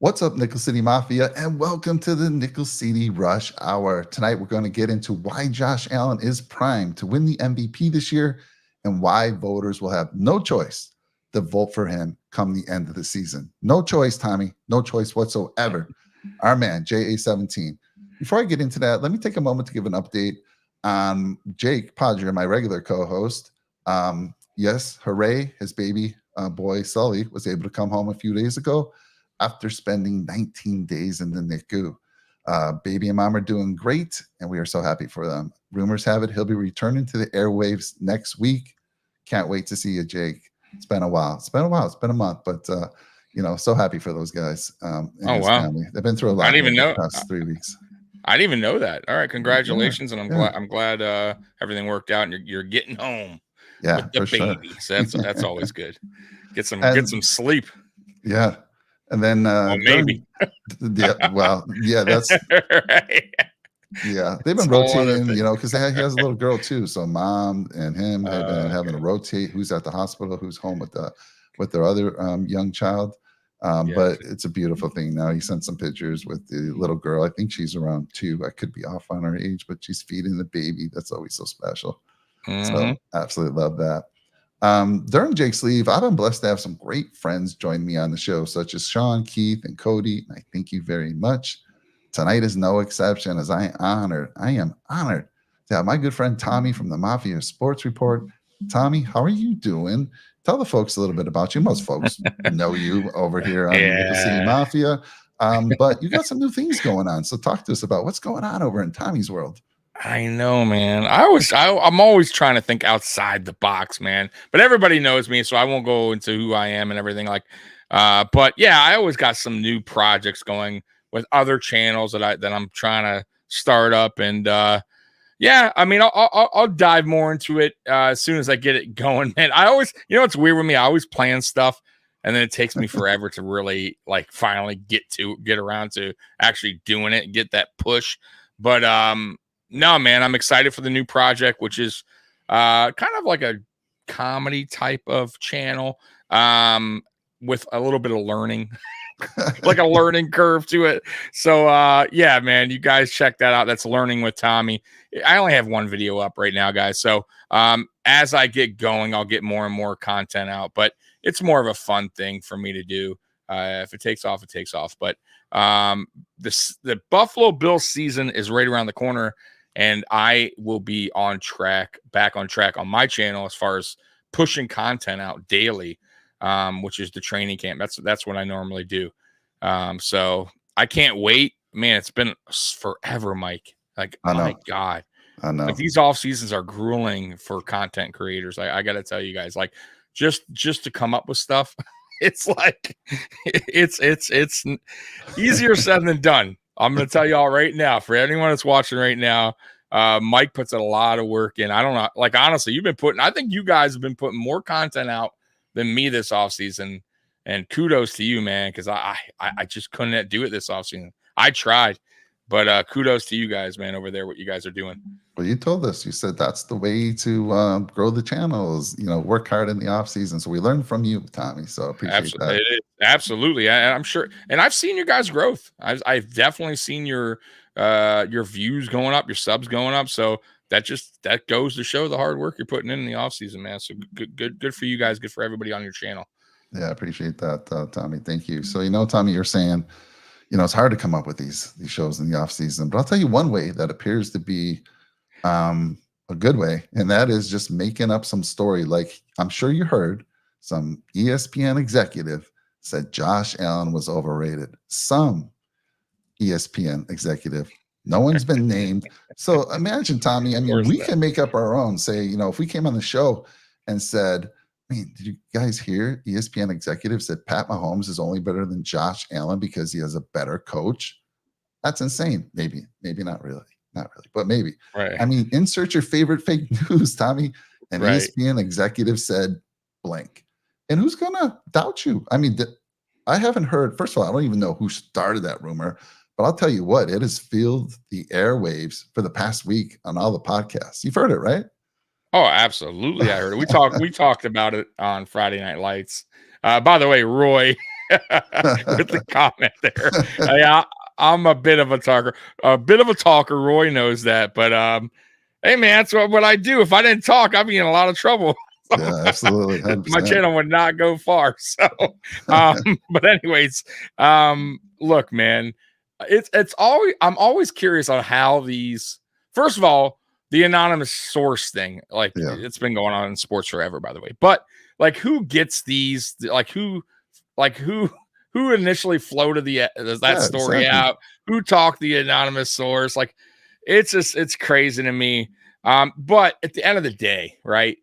What's up, Nickel City Mafia, and welcome to the Nickel City Rush Hour. Tonight, we're going to get into why Josh Allen is primed to win the MVP this year and why voters will have no choice to vote for him come the end of the season. No choice, Tommy. No choice whatsoever. Our man, JA17. Before I get into that, let me take a moment to give an update on Jake Podger, my regular co-host. Yes, hooray, his baby boy, Sully, was able to come home a few days ago after spending 19 days in the NICU. Baby and mom are doing great, and we are so happy for them. Rumors have it he'll be returning to the airwaves next week. Can't wait to see you, Jake. It's been a while. It's been a month, but so happy for those guys and his family. They've been through a lot. I didn't even know the past 3 weeks. I didn't even know that. All right, congratulations, and I'm glad everything worked out, and you're getting home. Yeah, with the baby. Sure. So that's always good. Get some sleep. Yeah. And then maybe. That's right. Yeah, they've been rotating, because he has a little girl too. So mom and him have been having to rotate who's at the hospital, who's home with their other young child. But it's a beautiful thing now. He sent some pictures with the little girl. I think she's around 2. I could be off on her age, but she's feeding the baby. That's always so special. Mm-hmm. So absolutely love that. During Jake's leave, I've been blessed to have some great friends join me on the show, such as Sean, Keith, and Cody. I thank you very much. Tonight is no exception, as I am honored to have my good friend Tommy from the Mafia Sports Report. Tommy, how are you doing? Tell the folks a little bit about you. Most folks know you over here on the City Mafia, but you got some new things going on. So talk to us about what's going on over in Tommy's world. I know, man. I'm always trying to think outside the box, man. But everybody knows me, so I won't go into who I am and everything but yeah, I always got some new projects going with other channels that I'm trying to start up, and yeah, I mean, I'll dive more into it as soon as I get it going, man. I always, it's weird with me. I always plan stuff, and then it takes me forever to really finally get around to actually doing it and get that push. But no, man, I'm excited for the new project, which is kind of like a comedy type of channel with a little bit of learning, like a learning curve to it. So, yeah, man, you guys check that out. That's Learning with Tommy. I only have one video up right now, guys. So as I get going, I'll get more and more content out. But it's more of a fun thing for me to do. If it takes off, it takes off. But the Buffalo Bills season is right around the corner. And I will be back on track on my channel as far as pushing content out daily, which is the training camp. That's what I normally do. So I can't wait, man. It's been forever, Mike. My God, I know. These off seasons are grueling for content creators. I got to tell you guys, just to come up with stuff, it's it's easier said than done. I'm going to tell y'all right now, for anyone that's watching right now, Mike puts a lot of work in. I don't know. Honestly, I think you guys have been putting more content out than me this offseason. And kudos to you, man, because I just couldn't do it this offseason. I tried, but kudos to you guys, man, over there, what you guys are doing. Well, you told us, you said that's the way to grow the channels, work hard in the off season. So we learned from you, Tommy. So appreciate that. Absolutely. I'm sure. And I've seen your guys' growth. I've definitely seen your views going up, your subs going up. So that goes to show the hard work you're putting in the off season, man. So good for you guys. Good for everybody on your channel. Yeah, I appreciate that, Tommy. Thank you. So, Tommy, you're saying, it's hard to come up with these shows in the off season, but I'll tell you one way that appears to be a good way, and that is just making up some story. Like, I'm sure you heard some ESPN executive said Josh Allen was overrated. Some ESPN executive. No one's been named. So imagine, Tommy, we can make up our own. Say, if we came on the show and said, did you guys hear ESPN executive said Pat Mahomes is only better than Josh Allen because he has a better coach? That's insane. Maybe not really, but maybe. Right. Insert your favorite fake news, Tommy. And right. ESPN executive said blank. And who's going to doubt you? I haven't heard, first of all, I don't even know who started that rumor, but I'll tell you what, it has filled the airwaves for the past week on all the podcasts. You've heard it, right? Oh, absolutely. I heard it. We talked about it on Friday Night Lights. By the way, Roy, with the comment there. I'm a bit of a talker. Roy knows that, but hey man, that's what I do. If I didn't talk, I'd be in a lot of trouble. Yeah, absolutely. 100%. My channel would not go far. So, but anyways, look, man, it's always, I'm always curious on how these, first of all, the anonymous source thing, like it's been going on in sports forever, by the way, but like who gets these, like who initially floated that story out, who talked the anonymous source, like it's crazy to me. But at the end of the day, right,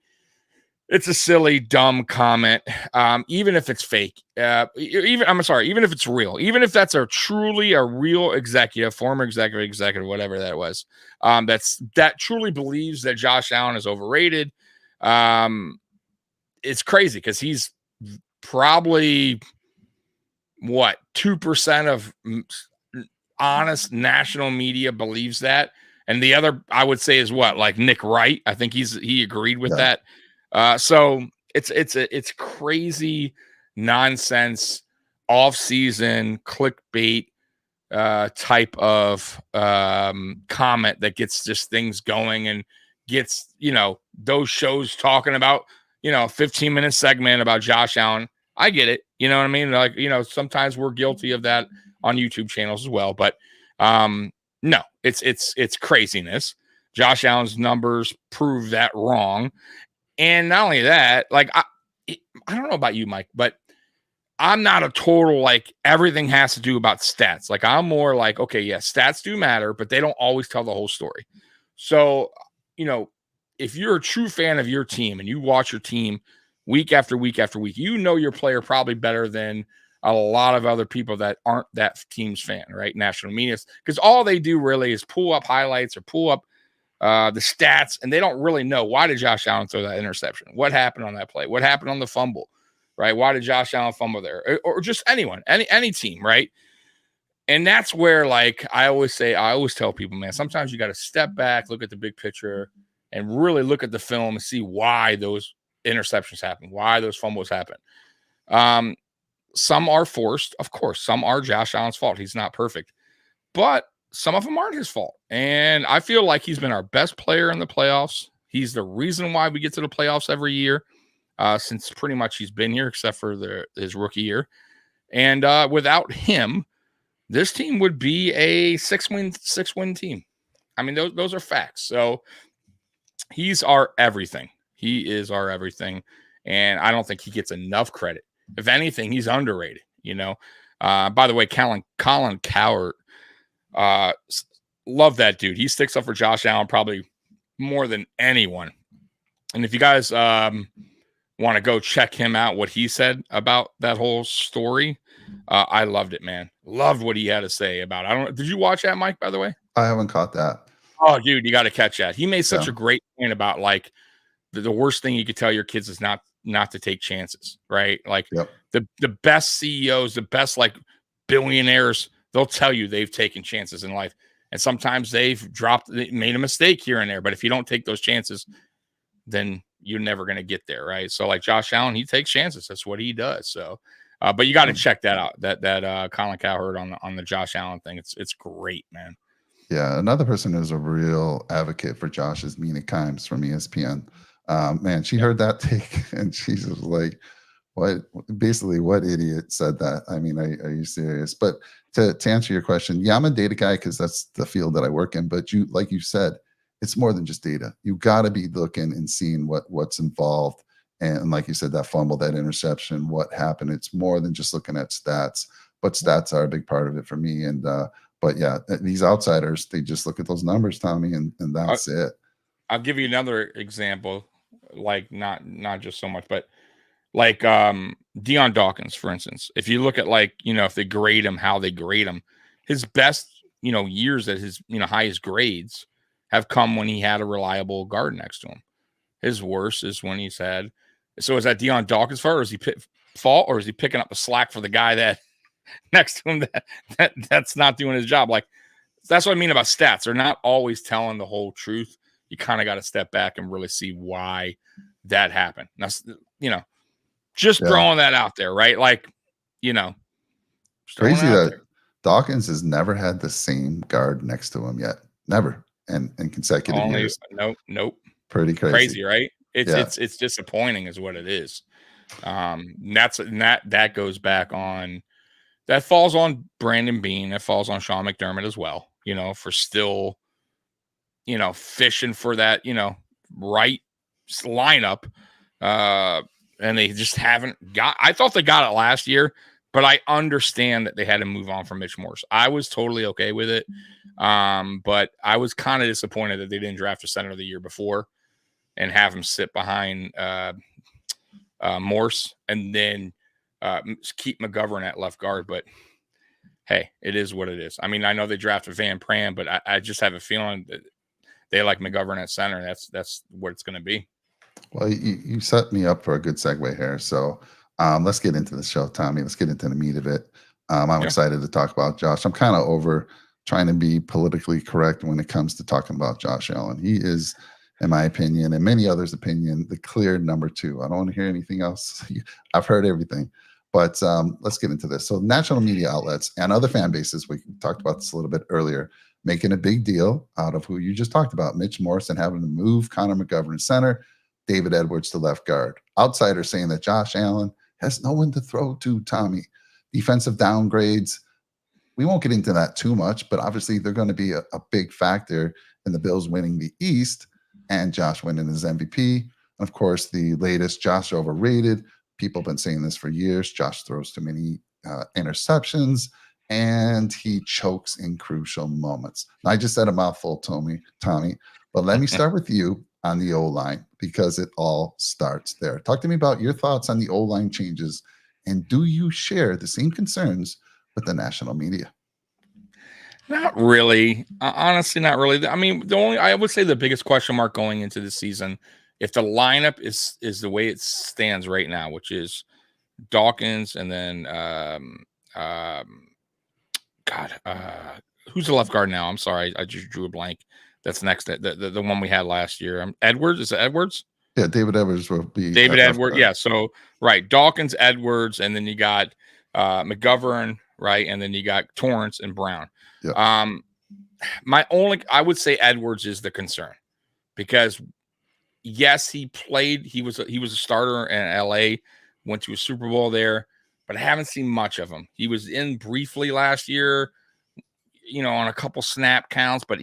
it's a silly, dumb comment. Even if it's fake, even if it's real, even if that's truly a real executive, former executive, whatever that was, that truly believes that Josh Allen is overrated. It's crazy because he's probably 2% of honest national media believes that, and the other I would say is like Nick Wright. I think he agreed with that. So it's crazy nonsense, off-season clickbait type of comment that gets just things going and gets those shows talking about 15-minute segment about Josh Allen. I get it, you know what I mean? Like sometimes we're guilty of that on YouTube channels as well, but no, it's craziness. Josh Allen's numbers prove that wrong. And not only that, like I don't know about you, Mike, but I'm not a total like everything has to do about stats. Like I'm more like, okay, yeah, stats do matter, but they don't always tell the whole story. So, if you're a true fan of your team and you watch your team week after week after week, your player probably better than a lot of other people that aren't that team's fan, right? National media, because all they do really is pull up highlights or pull up the stats, and they don't really know why did Josh Allen throw that interception? What happened on that play? What happened on the fumble? Right? Why did Josh Allen fumble there? Or just anyone, any team, right? And that's where, like, I always tell people, man, sometimes you got to step back, look at the big picture, and really look at the film and see why those interceptions happen, why those fumbles happen. Some are forced, of course. Some are Josh Allen's fault. He's not perfect, but some of them aren't his fault. And I feel like he's been our best player in the playoffs. He's the reason why we get to the playoffs every year, since pretty much he's been here, except for his rookie year. And without him, this team would be a six-win team. I mean, those are facts. So he's our everything. He is our everything. And I don't think he gets enough credit. If anything, he's underrated, By the way, Colin Cowherd, love that dude. He sticks up for Josh Allen probably more than anyone. And if you guys want to go check him out, what he said about that whole story, I loved it, man. Loved what he had to say about it. Did you watch that, Mike, by the way? I haven't caught that. Oh, dude, you got to catch that. He made such a great point about like the worst thing you could tell your kids is not to take chances, right? Like the best CEOs, the best like billionaires, they'll tell you they've taken chances in life. And sometimes they made a mistake here and there. But if you don't take those chances, then you're never going to get there, right? So like Josh Allen, he takes chances. That's what he does. So, but you got to check that out. That Colin Cowherd on the Josh Allen thing. It's great, man. Yeah, another person who's a real advocate for Josh is Mina Kimes from ESPN. Man, she heard that take and she's just like, what idiot said that? I mean, are you serious? But to answer your question, yeah, I'm a data guy because that's the field that I work in. But like you said, it's more than just data. You got to be looking and seeing what's involved. And like you said, that fumble, that interception, what happened. It's more than just looking at stats, but stats are a big part of it for me. And but yeah, these outsiders, they just look at those numbers, Tommy, and that's it. I'll give you another example, like not just so much, but like Deion Dawkins, for instance. If you look at like, if they grade him, how they grade him, his best, years at his, highest grades have come when he had a reliable guard next to him. His worst is when he's had. So is that Deion Dawkins' fault, or is he fault, or is he picking up the slack for the guy that next to him that's not doing his job? Like, that's what I mean about stats. They're not always telling the whole truth. You kind of got to step back and really see why that happened. Now, just throwing that out there, right? Like, you know, just throwing it Crazy out that there. Dawkins has never had the same guard next to him yet. Never. In consecutive Only years. nope. Pretty crazy. Crazy, right? It's Yeah. it's it's disappointing is what it is. That goes back on that falls on Brandon Bean. That falls on Sean McDermott as well, for still, fishing for that, right lineup. And they just haven't I thought they got it last year, but I understand that they had to move on from Mitch Morse. I was totally okay with it. But I was kind of disappointed that they didn't draft a center the year before and have him sit behind Morse and then keep McGovern at left guard. But hey, it is what it is. I mean, I know they drafted Van Pran, but I just have a feeling that they like McGovern at center. That's what it's going to be. Well, you set me up for a good segue here. So let's get into the show, Tommy. Let's get into the meat of it. I'm excited to talk about Josh. I'm kind of over trying to be politically correct when it comes to talking about Josh Allen. He is, in my opinion, and many others' opinion, the clear number 2. I don't want to hear anything else. I've heard everything. But let's get into this. So national media outlets and other fan bases, we talked about this a little bit earlier, making a big deal out of who you just talked about, Mitch Morse, and having to move Connor McGovern center, David Edwards to left guard. Outsiders saying that Josh Allen has no one to throw to, Tommy. Defensive downgrades. We won't get into that too much, but obviously they're going to be a big factor in the Bills winning the East and Josh winning his MVP. And of course, the latest, Josh overrated. People have been saying this for years. Josh throws too many interceptions and he chokes in crucial moments. Now, I just said a mouthful, Tommy, but let me start with you on the O-line because it all starts there. Talk to me about your thoughts on the O-line changes, and do you share the same concerns with the national media? Not really. Honestly, not really. I mean, I would say the biggest question mark going into the season, if the lineup is the way it stands right now, which is Dawkins and then who's the left guard now? I'm sorry, I just drew a blank. That's next. The one we had last year. Edwards. Is it Edwards? Yeah, David Edwards will be David Edwards. Yeah. So right, Dawkins, Edwards, and then you got McGovern, right, and then you got Torrance and Brown. Yeah. I would say Edwards is the concern because yes, he played. He was a starter in LA, went to a Super Bowl there, but I haven't seen much of him. He was in briefly last year, on a couple snap counts, but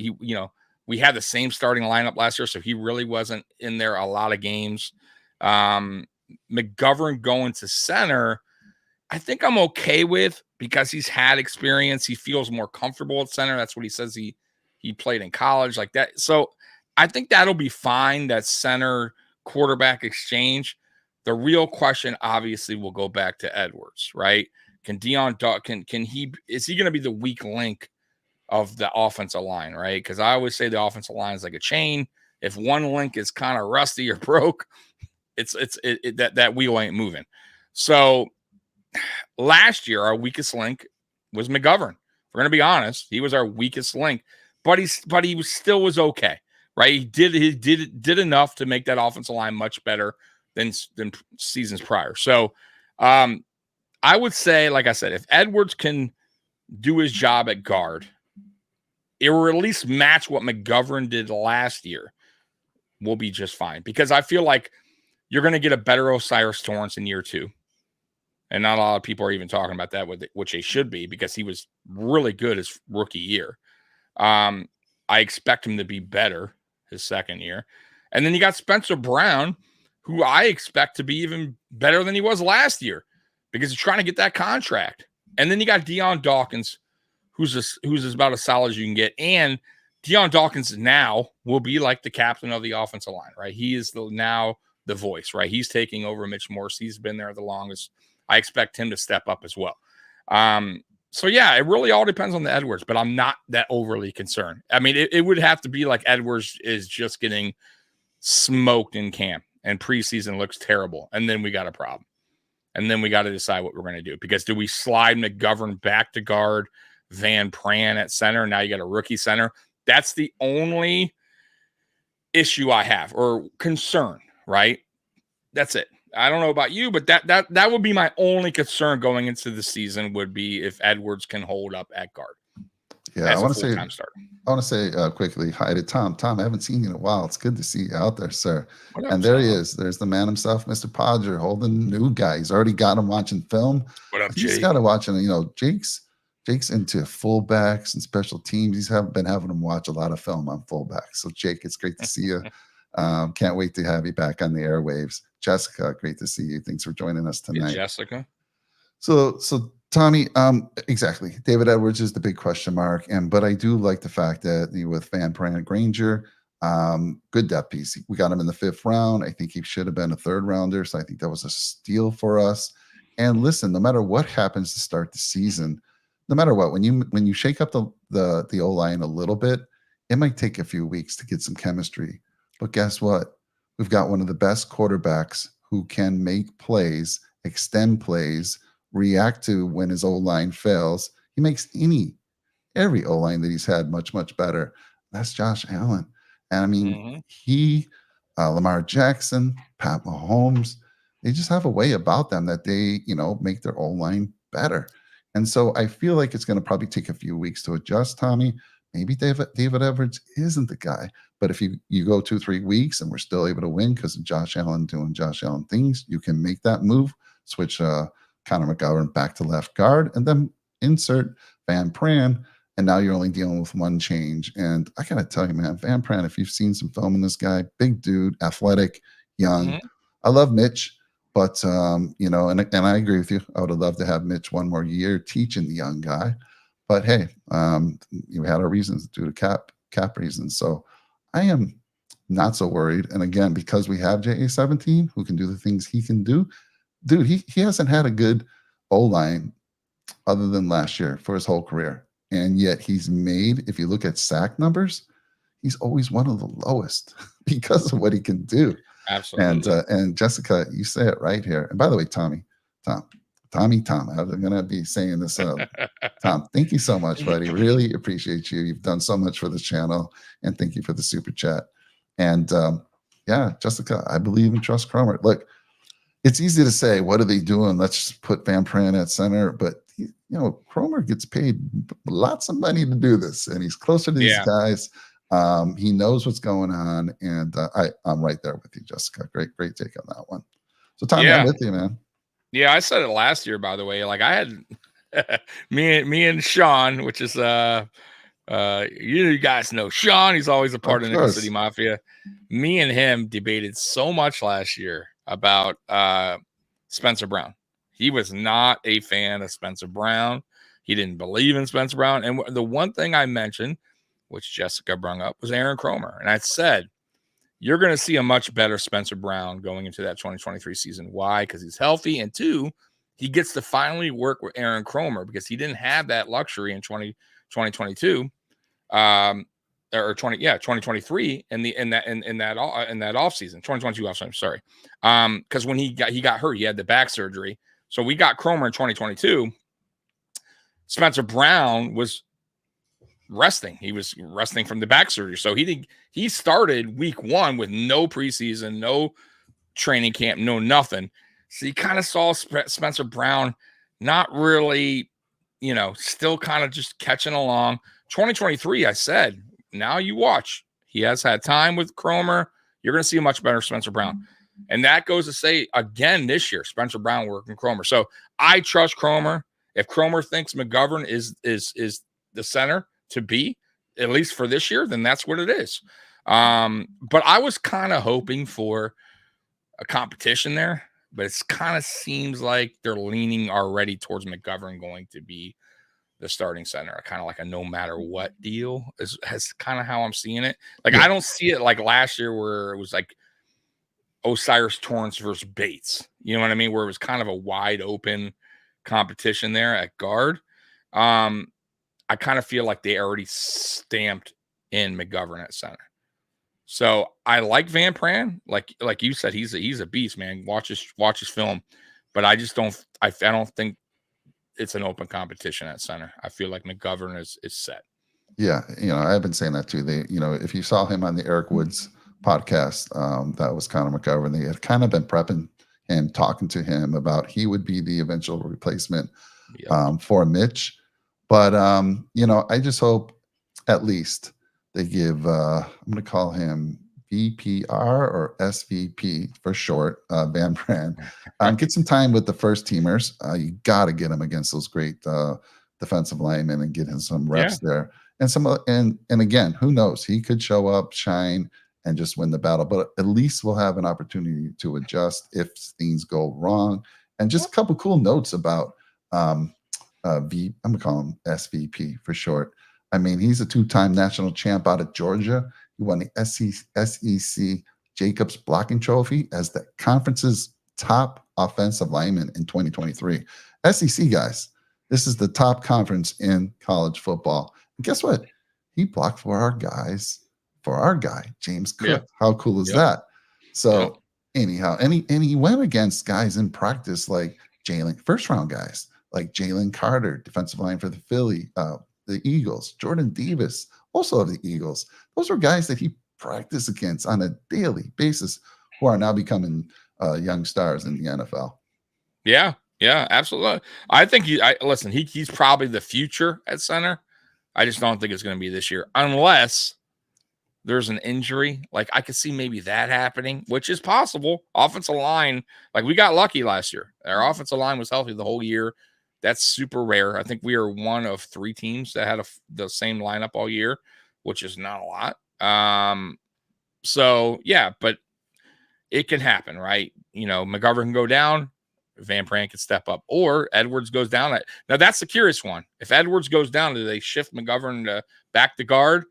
we had the same starting lineup last year, so he really wasn't in there a lot of games. McGovern going to center, I think I'm okay with because he's had experience. He feels more comfortable at center. That's what he says he played in college like that. So I think that'll be fine, that center quarterback exchange. The real question obviously will go back to Edwards, right? Is he going to be the weak link of the offensive line, right? Because I always say the offensive line is like a chain. If one link is kind of rusty or broke, that wheel ain't moving. So last year, our weakest link was McGovern. We're going to be honest. He was our weakest link, but he still was okay, right? He did enough to make that offensive line much better than seasons prior. So I would say, like I said, if Edwards can do his job at guard, it will at least match what McGovern did last year, we'll be just fine. Because I feel like you're going to get a better Osiris Torrance in year 2. And not a lot of people are even talking about that, which they should be, because he was really good his rookie year. I expect him to be better his second year. And then you got Spencer Brown, who I expect to be even better than he was last year because he's trying to get that contract. And then you got Deion Dawkins, who's about as solid as you can get. And Deion Dawkins now will be like the captain of the offensive line, right? He is now the voice, right? He's taking over Mitch Morse. He's been there the longest. I expect him to step up as well. So, yeah, it really all depends on the Edwards, but I'm not that overly concerned. I mean, it would have to be like Edwards is just getting smoked in camp and preseason looks terrible, and then we got a problem. And then we got to decide what we're going to do, because do we slide McGovern back to guard, Van Pran at center? Now you got a rookie center. That's the only issue I have, or concern, right? That's it. I don't know about you, but that would be my only concern going into the season would be if Edwards can hold up at guard Yeah, as a full-time starter. I want to say quickly hi to Tom. Tom, I haven't seen you in a while. It's good to see you out there, sir. What up, And there he Tom? is. There's the man himself, Mr. Podger, holding the new guy. He's already got him watching film. What I up, think he's Jake? got him watching. Jake's into fullbacks and special teams. He's been having him watch a lot of film on fullbacks. So Jake, it's great to see you. Can't wait to have you back on the airwaves. Jessica, great to see you. Thanks for joining us tonight. Hey, Jessica. So Tommy, exactly. David Edwards is the big question mark, but I do like the fact that with Van Pran Granger, good depth piece. We got him in the 5th round. I think he should have been a 3rd rounder, so I think that was a steal for us. And listen, no matter what happens to start the season, no matter what, when you shake up the O-line a little bit, it might take a few weeks to get some chemistry. But guess what? We've got one of the best quarterbacks who can make plays, extend plays, react to when his O-line fails. He makes every O-line that he's had much, much better. That's Josh Allen. And I mean, Lamar Jackson, Pat Mahomes, they just have a way about them that they, make their O-line better. And so I feel like it's going to probably take a few weeks to adjust, Tommy. Maybe David Edwards isn't the guy. But if you go 2-3 weeks and we're still able to win because of Josh Allen doing Josh Allen things, you can make that move, switch Connor McGovern back to left guard, and then insert Van Pran, and now you're only dealing with one change. And I gotta tell you, man, Van Pran, if you've seen some film on this guy, big dude, athletic, young. I love Mitch, but and I agree with you. I would have loved to have Mitch one more year teaching the young guy. But hey, you had our reasons due to cap reasons. So I am not so worried. And again, because we have JA-17 who can do the things he can do, dude, he hasn't had a good O-line other than last year for his whole career. And yet he's made, if you look at sack numbers, he's always one of the lowest because of what he can do. Absolutely. And Jessica, you say it right here. And by the way, Tom, I'm going to be saying this. Tom, thank you so much, buddy. Really appreciate you. You've done so much for the channel. And thank you for the super chat. And yeah, Jessica, I believe and trust Cromer. Look, it's easy to say, what are they doing? Let's just put Van Pran at center. But, Cromer gets paid lots of money to do this. And he's closer to these guys. He knows what's going on. And I'm right there with you, Jessica. Great take on that one. So, Tommy, I'm with you, man. Yeah, I said it last year, by the way. Like I had me and Sean, which is you guys know Sean. He's always a part of Nickel City Mafia. Me and him debated so much last year about Spencer Brown. He was not a fan of Spencer Brown. He didn't believe in Spencer Brown. And the one thing I mentioned, which Jessica brung up, was Aaron Cromer. And I said, you're going to see a much better Spencer Brown going into that 2023 season. Why? Because he's healthy. And 2, he gets to finally work with Aaron Cromer because he didn't have that luxury in 2022. Or 2023 in that off season, 2022 off season, sorry. Because when he got hurt, he had the back surgery. So we got Cromer in 2022. Spencer Brown was resting. He was resting from the back surgery. So he started week 1 with no preseason, no training camp, no nothing. So you kind of saw Spencer Brown not really, still kind of just catching along. 2023, I said, now you watch. He has had time with Cromer. You're going to see a much better Spencer Brown. And that goes to say, again, this year, Spencer Brown working Cromer. So I trust Cromer. If Cromer thinks McGovern is the center to be, at least for this year, then that's what it is. But I was kind of hoping for a competition there, but it's kind of seems like they're leaning already towards McGovern going to be the starting center, kind of like a no matter what deal is kind of how I'm seeing it. Like, I don't see it like last year where it was like Osiris Torrance versus Bates. You know what I mean? Where it was kind of a wide open competition there at guard. I kind of feel like they already stamped in McGovern at center. So I like Van Pran. Like you said, he's a beast, man. Watch his film. But I just don't think it's an open competition at center. I feel like McGovern is set. Yeah, I've been saying that too. If you saw him on the Eric Woods podcast, that was Connor McGovern. They had kind of been prepping, him, talking to him about he would be the eventual replacement Yep. for Mitch. But I just hope at least they give I'm going to call him VPR or SVP for short, Van Brand. Get some time with the first teamers. You got to get him against those great defensive linemen and get him some Yeah. reps there. And and again, who knows? He could show up, shine, and just win the battle. But at least we'll have an opportunity to adjust if things go wrong. And just a couple cool notes about I'm gonna call him SVP for short. I mean, he's a two-time national champ out of Georgia. He won the SEC Jacobs Blocking Trophy as the conference's top offensive lineman in 2023. SEC guys, this is the top conference in college football. And guess what? He blocked for our guy, James Cook. Yeah. How cool is Yep. that? So Yep. anyhow, and he went against guys in practice like first round guys like Jalen Carter, defensive line for the Eagles, Jordan Davis, also of the Eagles. Those are guys that he practiced against on a daily basis who are now becoming young stars in the NFL. Yeah. Yeah, absolutely. I think listen, he's probably the future at center. I just don't think it's going to be this year unless there's an injury. Like I could see maybe that happening, which is possible. Offensive line, like we got lucky last year. Our offensive line was healthy the whole year. That's super rare. I think we are one of 3 teams that had the same lineup all year, which is not a lot. So yeah, but it can happen, right? McGovern can go down, Van Pran can step up, or Edwards goes down. Now that's the curious one. If Edwards goes down, do they shift McGovern to back to guard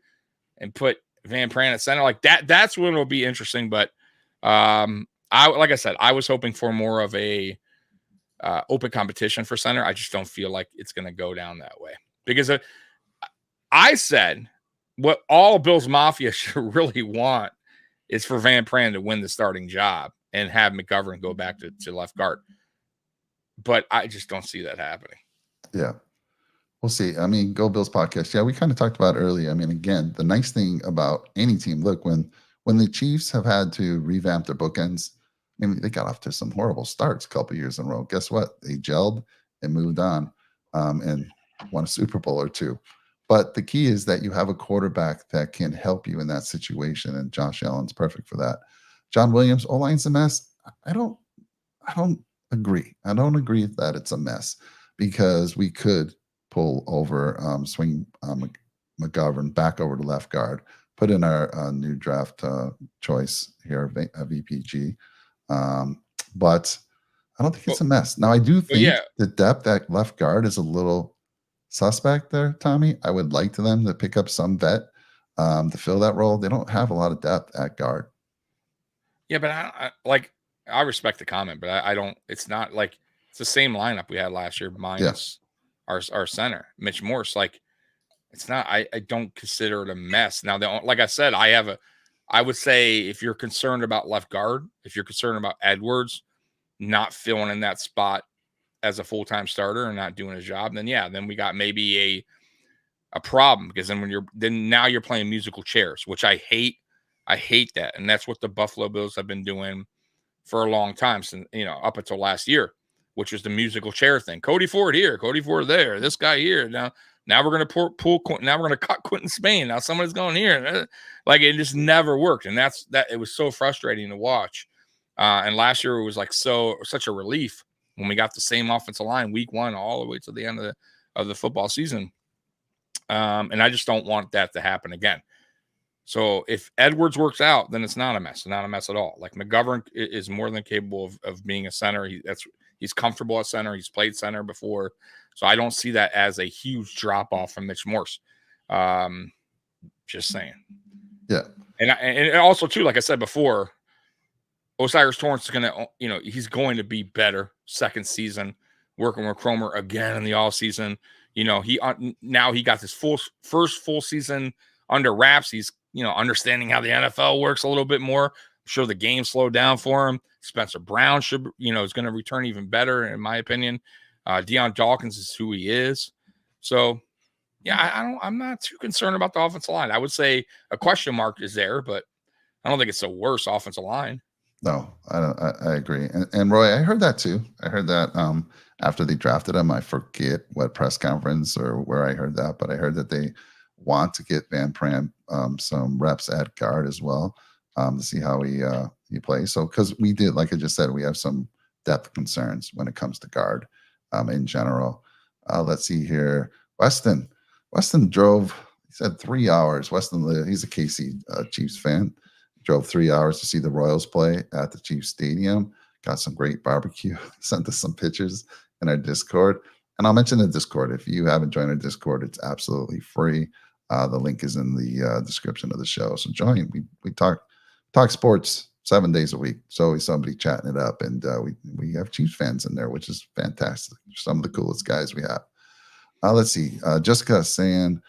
and put Van Pran at center? Like that's when it'll be interesting. But like I said, I was hoping for more of a open competition for center. I just don't feel like it's going to go down that way because I said what all Bills Mafia should really want is for Van Pran to win the starting job and have McGovern go back to left guard. But I just don't see that happening. Yeah. We'll see. I mean, Go Bills podcast. Yeah, we kind of talked about earlier. I mean, again, the nice thing about any team, look, when the Chiefs have had to revamp their bookends, I mean, they got off to some horrible starts a couple years in a row. Guess what? They gelled and moved on and won a Super Bowl or two. But the key is that you have a quarterback that can help you in that situation, and Josh Allen's perfect for that. John Williams, O-line's a mess. I don't agree. I don't agree that it's a mess because we could pull over, swing McGovern back over to left guard, put in our new draft choice here, VPG. But I don't think it's a mess. Now, I do think the depth at left guard is a little suspect there, Tommy. I would like them to pick up some vet to fill that role. They don't have a lot of depth at guard. Yeah, but I respect the comment, but I don't. It's not like it's the same lineup we had last year minus our center, Mitch Morse. Like it's not. I don't consider it a mess. Now, like I said, I would say if you're concerned about left guard, if you're concerned about Edwards not filling in that spot as a full-time starter and not doing his job, then we got maybe a problem because now you're playing musical chairs, which I hate. I hate that, and that's what the Buffalo Bills have been doing for a long time, since up until last year, which was the musical chair thing. Cody Ford here, Cody Ford there, this guy here. Now we're gonna pull. Now we're gonna cut Quentin Spain. Now somebody's going here. Like it just never worked, and that it was so frustrating to watch. And last year it was like such a relief when we got the same offensive line week 1 all the way to the end of the football season. And I just don't want that to happen again. So if Edwards works out, then it's not a mess. Not a mess at all. Like McGovern is more than capable of being a center. He's comfortable at center. He's played center before. So I don't see that as a huge drop off from Mitch Morse. Just saying. Yeah. And also too, like I said before, Osiris Torrance is going to, he's going to be better second season working with Cromer again in the all season. Now he got his first full season under wraps. He's, understanding how the NFL works a little bit more. I'm sure the game slowed down for him. Spencer Brown is going to return even better, in my opinion. Deion Dawkins is who he is. So, yeah, I'm not too concerned about the offensive line. I would say a question mark is there, but I don't think it's a worse offensive line. No, I don't. I agree. And Roy, I heard that too. I heard that after they drafted him. I forget what press conference or where I heard that, but I heard that they want to get Van Pran some reps at guard as well to see how he plays. So because we did, like I just said, we have some depth concerns when it comes to guard in general. Let's see here. Weston. Weston drove. He said 3 hours. Weston, he's a KC Chiefs fan. Drove 3 hours to see the Royals play at the Chiefs Stadium. Got some great barbecue. Sent us some pictures in our Discord. And I'll mention the Discord. If you haven't joined our Discord, it's absolutely free. The link is in the description of the show. So join. We talk sports 7 days a week. It's always somebody chatting it up, and we have Chiefs fans in there, which is fantastic. Some of the coolest guys we have. Let's see. Jessica saying,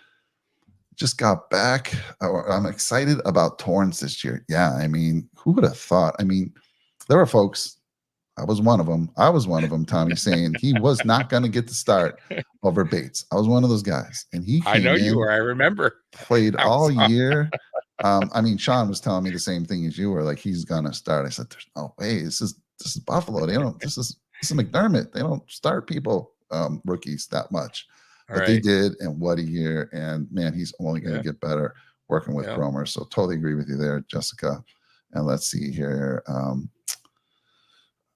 just got back. I'm excited about Torrance this year. Yeah, I mean, who would have thought? I mean, there were folks. I was one of them. Tommy, saying he was not going to get the start over Bates. I was one of those guys, and he I know came you in, were. I remember. played all year. I mean, Sean was telling me the same thing as you were. Like, he's going to start. I said, "There's no way. This is Buffalo. They don't. This is McDermott. They don't start people rookies that much." But they did, and what a year. And man, he's only going to get better working with Cromer. So totally agree with you there, Jessica. And let's see here.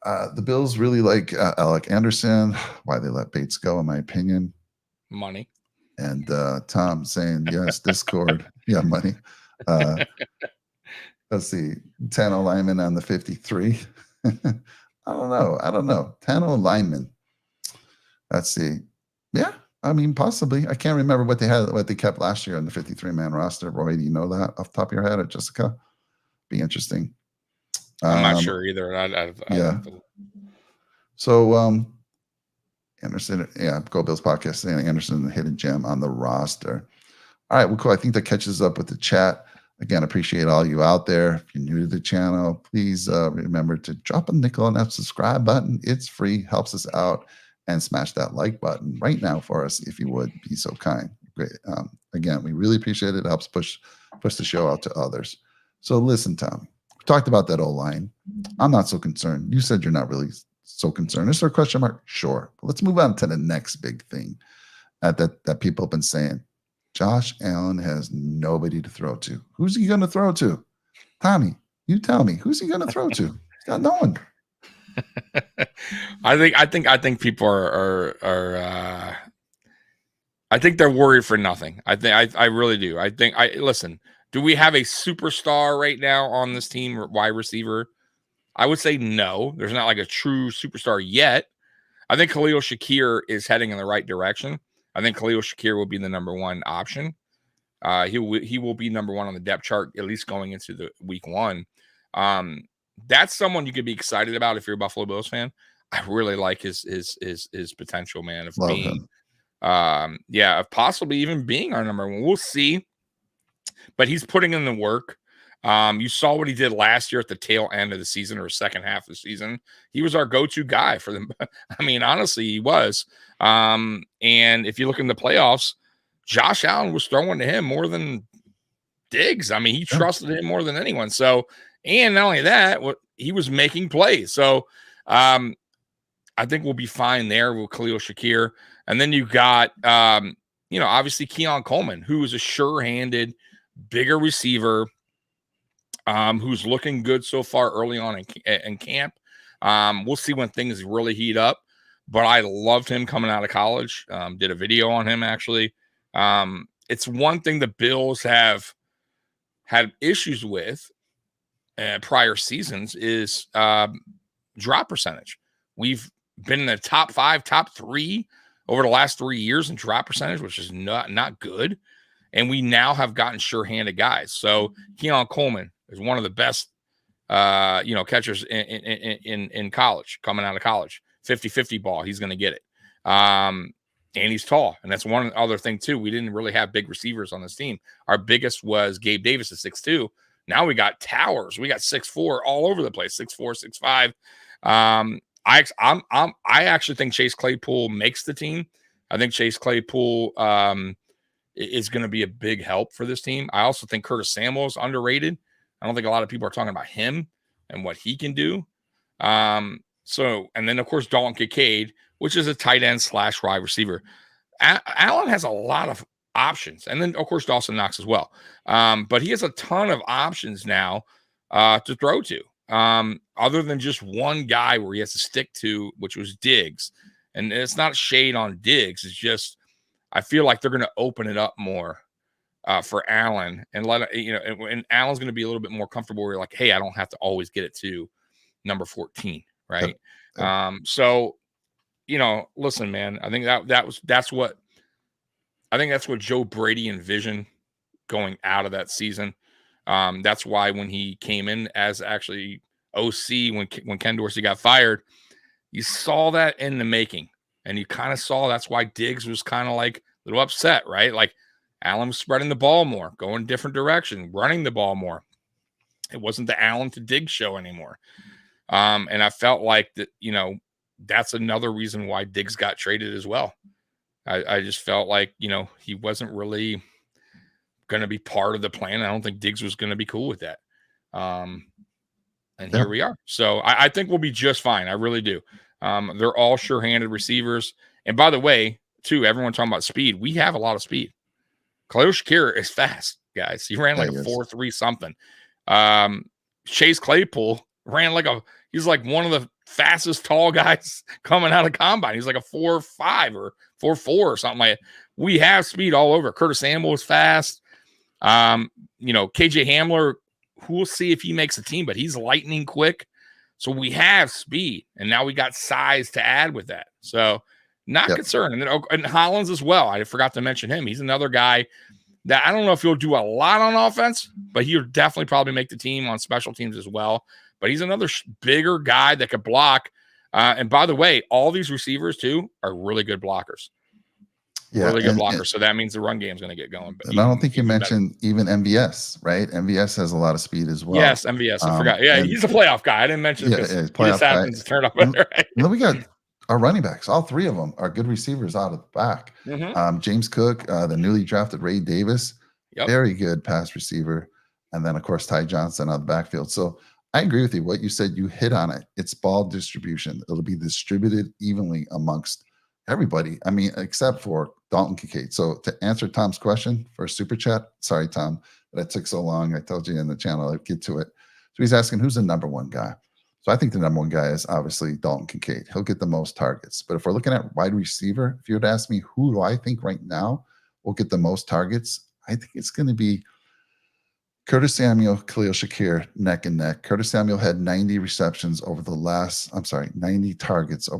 The Bills really like Alec Anderson. Why they let Bates go, in my opinion. Money. And Tom saying, yes, Discord. Yeah, money. Let's see. 10 linemen on the 53. I don't know. 10 linemen. Let's see. Yeah. I mean, possibly. I can't remember what they kept last year on the 53-man roster. Roy, do you know that off the top of your head, or Jessica? Be interesting. I'm not sure either. Yeah. So Anderson, Go Bills podcast saying Anderson, the hidden gem on the roster. All right, well, cool. I think that catches up with the chat. Again, appreciate all you out there. If you're new to the channel, please remember to drop a nickel on that subscribe button. It's free, helps us out. And smash that like button right now for us, if you would be so kind. Great. Again, we really appreciate it. It helps push the show out to others. So listen, Tommy, we talked about that O-line. I'm not so concerned. You said you're not really so concerned. Is there a question mark? Sure. But let's move on to the next big thing that people have been saying. Josh Allen has nobody to throw to. Who's he going to throw to? Tommy, you tell me. Who's he going to throw to? He's got no one. I think people are I think they're worried for nothing. I really do. Listen, do we have a superstar right now on this team, wide receiver? I would say no. There's not like a true superstar yet. I think Khalil Shakir is heading in the right direction. I think Khalil Shakir will be the number one option. He will be number one on the depth chart, at least going into the week one. That's someone you could be excited about if you're a Buffalo Bills fan. I really like his potential, man, of Love being, him. of possibly even being our number one. We'll see, but he's putting in the work. You saw what he did last year at the tail end of the season, or second half of the season. He was our go-to guy for them. I mean, honestly, he was. And if you look in the playoffs, Josh Allen was throwing to him more than Diggs. I mean, he trusted him more than anyone. So, and not only that, he was making plays. So, I think we'll be fine there with Khalil Shakir. And then you got, obviously Keon Coleman, who is a sure-handed, bigger receiver, who's looking good so far early on in camp. We'll see when things really heat up. But I loved him coming out of college. Did a video on him, actually. It's one thing the Bills have had issues with prior seasons is drop percentage. We've been in the top 5, top 3 over the last 3 years in drop percentage, which is not good. And we now have gotten sure-handed guys. So Keon Coleman is one of the best, catchers in college, coming out of college. 50-50 ball, he's going to get it. And he's tall. And that's one other thing, too. We didn't really have big receivers on this team. Our biggest was Gabe Davis at 6'2". Now we got towers. We got 6'4" all over the place, 6'4", 6'5". I actually think Chase Claypool makes the team. I think Chase Claypool is going to be a big help for this team. I also think Curtis Samuel is underrated. I don't think a lot of people are talking about him. and what he can do. So, and then of course Dalton Kincaid, which is a tight end / wide receiver. Allen has a lot of options, and then of course Dawson Knox as well. But he has a ton of options now to throw to, other than just one guy where he has to stick to, which was Diggs. And it's not shade on Diggs. It's just I feel like they're going to open it up more for Allen and and Allen's going to be a little bit more comfortable. Where you're like, hey, I don't have to always get it to number 14, right? So listen, man, I think that's what Joe Brady envisioned going out of that season. That's why when he came in as actually OC, when Ken Dorsey got fired, you saw that in the making, and you kind of saw that's why Diggs was kind of like a little upset, right? Like Allen was spreading the ball more, going different direction, running the ball more. It wasn't the Allen to Diggs show anymore. And I felt like that, that's another reason why Diggs got traded as well. I just felt like, he wasn't really going to be part of the plan. I don't think Diggs was going to be cool with that. Here we are. So I think we'll be just fine. I really do. They're all sure-handed receivers. And by the way, too, everyone talking about speed. We have a lot of speed. Khalil Shakir is fast, guys. He ran like a 4.3 something. Chase Claypool ran he's like one of the fastest tall guys coming out of combine. He's like a 4.5 or 4.4 or something like that. We have speed all over. Curtis Samuel is fast. KJ Hamler, who we'll see if he makes a team, but he's lightning quick. So we have speed, and now we got size to add with that. So not concerned. And then Hollins as well. I forgot to mention him. He's another guy that I don't know if he'll do a lot on offense, but he'll definitely probably make the team on special teams as well. But he's another bigger guy that could block. And by the way, all these receivers too are really good blockers. Yeah, really good blockers. So that means the run game is going to get going. But I don't think you mentioned even MVS, right? MVS has a lot of speed as well. Yes, MVS. I forgot. Yeah, he's a playoff guy. I didn't mention because he just happens to turn up there. Right? And then we got our running backs. All three of them are good receivers out of the back. James Cook, the newly drafted Ray Davis, very good pass receiver. And then, of course, Ty Johnson out of the backfield. So I agree with you. What you said, you hit on it. It's ball distribution. It'll be distributed evenly amongst everybody. I mean, except for Dalton Kincaid. So to answer Tom's question for super chat, sorry, Tom, that it took so long. I told you in the channel, I'd get to it. So he's asking, who's the number one guy? So I think the number one guy is obviously Dalton Kincaid. He'll get the most targets. But if we're looking at wide receiver, if you were to ask me who do I think right now will get the most targets, I think it's going to be Curtis Samuel, Khalil Shakir, neck and neck. Curtis Samuel had 90 targets over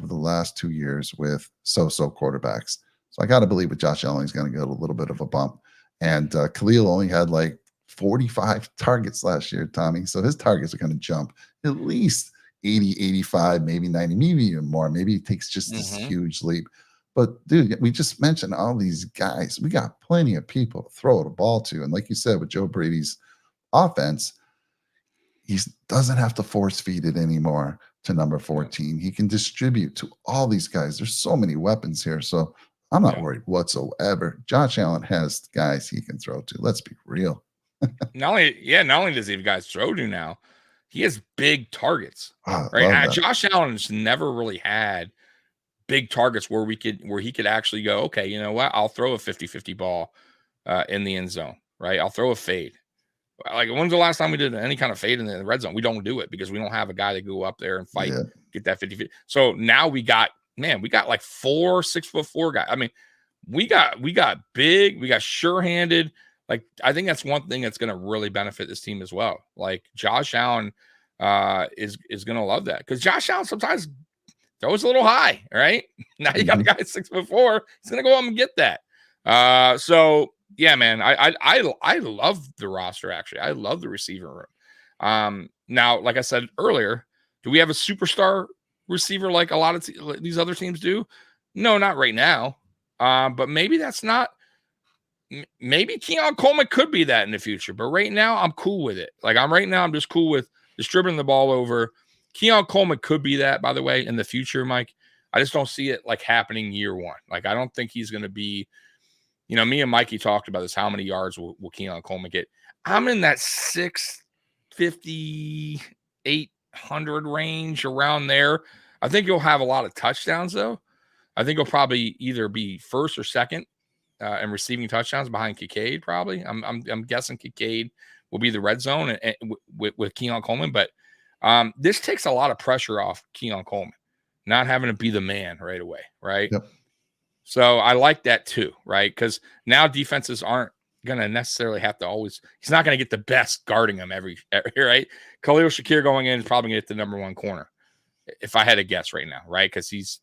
the last 2 years with so-so quarterbacks. So I got to believe with Josh Allen, he's going to get a little bit of a bump. And Khalil only had like 45 targets last year, Tommy. So his targets are going to jump at least 80, 85, maybe 90, maybe even more. Maybe he takes just this huge leap. But, dude, we just mentioned all these guys. We got plenty of people to throw the ball to. And like you said, with Joe Brady's offense, he doesn't have to force feed it anymore to number 14. He can distribute to all these guys. There's so many weapons here. So I'm not worried whatsoever. Josh Allen has guys he can throw to. Let's be real. Not only does he have guys to throw to now, he has big targets. Right. Josh Allen's never really had big targets where he could actually go, okay, you know what? I'll throw a 50-50 ball in the end zone, right? I'll throw a fade. Like, when's the last time we did any kind of fade in the red zone? We don't do it because we don't have a guy to go up there and fight, get that 50-50. So now we got like 4 6'4" guys. I mean, we got big, we got sure-handed. Like, I think that's one thing that's going to really benefit this team as well. Like, Josh Allen is going to love that because Josh Allen sometimes throws a little high, right? Now you got a guy 6'4", he's going to go up and get that. So yeah, man, I love the roster. Actually, I love the receiver room. Now, like I said earlier, do we have a superstar receiver like a lot of these other teams do? No, not right now. But maybe that's not. Maybe Keon Coleman could be that in the future. But right now, I'm cool with it. Like I'm just cool with distributing the ball over. Keon Coleman could be that, by the way, in the future, Mike. I just don't see it like happening year one. Like I don't think he's going to be. Me and Mikey talked about this. How many yards will Keon Coleman get? I'm in that 658 100 range around there. I think he'll have a lot of touchdowns though. I think he'll probably either be first or second and receiving touchdowns behind Kincaid. Probably, I'm guessing Kincaid will be the red zone with Keon Coleman. But this takes a lot of pressure off Keon Coleman, not having to be the man right away, right? Yep. So I like that too, right? Because now defenses aren't going to necessarily have to always. He's not going to get the best guarding him every right. Khalil Shakir going in is probably going to get the number one corner, if I had to guess right now, right? Because he's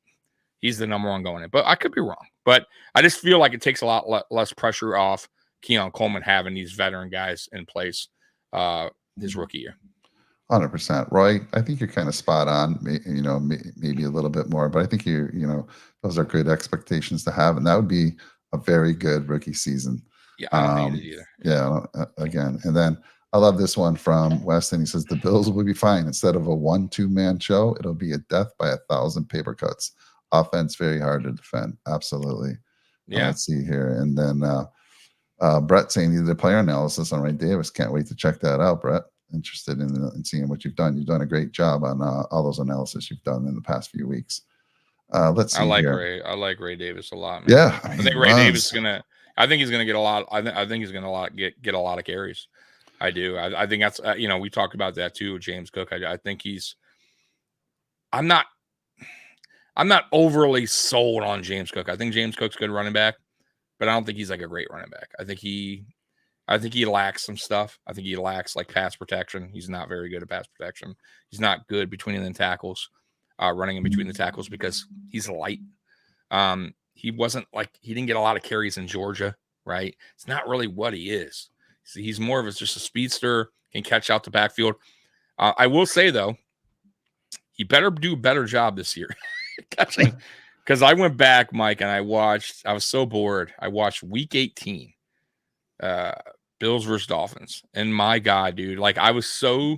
the number one going in. But I could be wrong. But I just feel like it takes a lot less pressure off Keon Coleman having these veteran guys in place his rookie year. 100%, Roy. I think you're kind of spot on. Maybe a little bit more, but I think those are good expectations to have, and that would be a very good rookie season. Yeah, I don't hate it either. Yeah, again, and then I love this one from Weston. He says the Bills will be fine. Instead of a 1-2 man show, it'll be a death by 1,000 paper cuts. Offense very hard to defend. Absolutely. Yeah. Let's see here, and then Brett saying he did a player analysis on Ray Davis. Can't wait to check that out, Brett. Interested in seeing what you've done. You've done a great job on all those analysis you've done in the past few weeks. Let's see. Ray. I like Ray Davis a lot, man. Yeah, I think Ray Davis is gonna. I think he's gonna get a lot. I think he's gonna get a lot of carries. I do. I think that's we talked about that too with James Cook. I think he's. I'm not overly sold on James Cook. I think James Cook's a good running back, but I don't think he's like a great running back. I think he lacks some stuff. I think he lacks like pass protection. He's not very good at pass protection. He's not good between the tackles, running in between the tackles because he's light. He didn't get a lot of carries in Georgia, right? It's not really what he is. He's more of just a speedster, can catch out the backfield. I will say though, he better do a better job this year catching. Because I went back, Mike, and I was so bored. I watched week 18. Bills versus Dolphins. And my God, dude, like I was so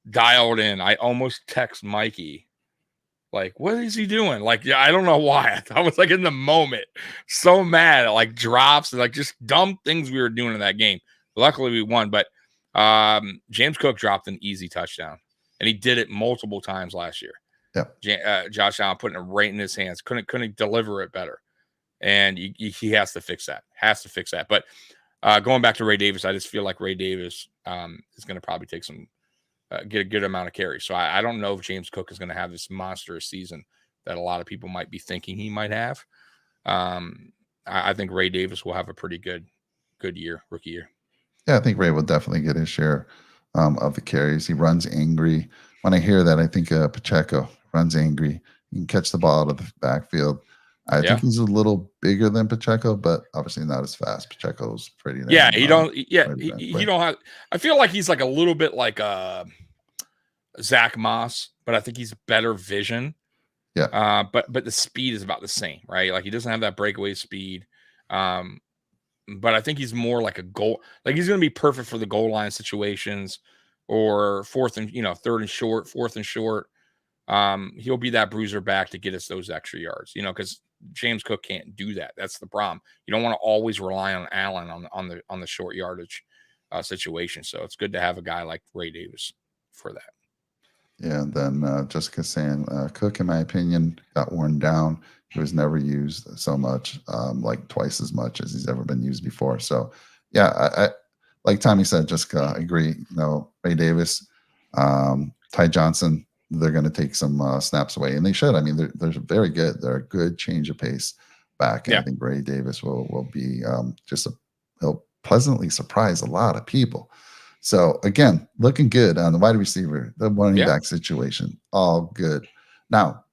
dialed in. I almost text Mikey, like, what is he doing? Like, I don't know why. I was like in the moment, so mad at like drops and like just dumb things we were doing in that game. Luckily we won, but James Cook dropped an easy touchdown and he did it multiple times last year. Yeah. Josh Allen putting it right in his hands. Couldn't deliver it better. And he has to fix that. But going back to Ray Davis, I just feel like Ray Davis is going to probably take get a good amount of carries. So I don't know if James Cook is going to have this monstrous season that a lot of people might be thinking he might have. I think Ray Davis will have a pretty good year, rookie year. Yeah, I think Ray will definitely get his share of the carries. He runs angry. When I hear that, I think Pacheco runs angry. He can catch the ball out of the backfield. I think he's a little bigger than Pacheco, but obviously not as fast. Pacheco's pretty. Yeah, he don't have. I feel like he's like a little bit like Zach Moss, but I think he's better vision. Yeah. But the speed is about the same, right? Like he doesn't have that breakaway speed. But I think he's more like a goal. Like he's going to be perfect for the goal line situations or third and short, fourth and short. He'll be that bruiser back to get us those extra yards, because James Cook can't do that. That's the problem. You don't want to always rely on Allen on the short yardage situation. So it's good to have a guy like Ray Davis for that. Yeah. And then Jessica saying Cook, in my opinion, got worn down. He was never used so much, like twice as much as he's ever been used before. So yeah, I like Tommy said, Jessica, I agree. Ray Davis, Ty Johnson, they're going to take some snaps away, and they should. I mean, they're very good. They're a good change of pace back. And I think Ray Davis will be he'll pleasantly surprise a lot of people. So again, looking good on the wide receiver, the running back situation, all good. Now,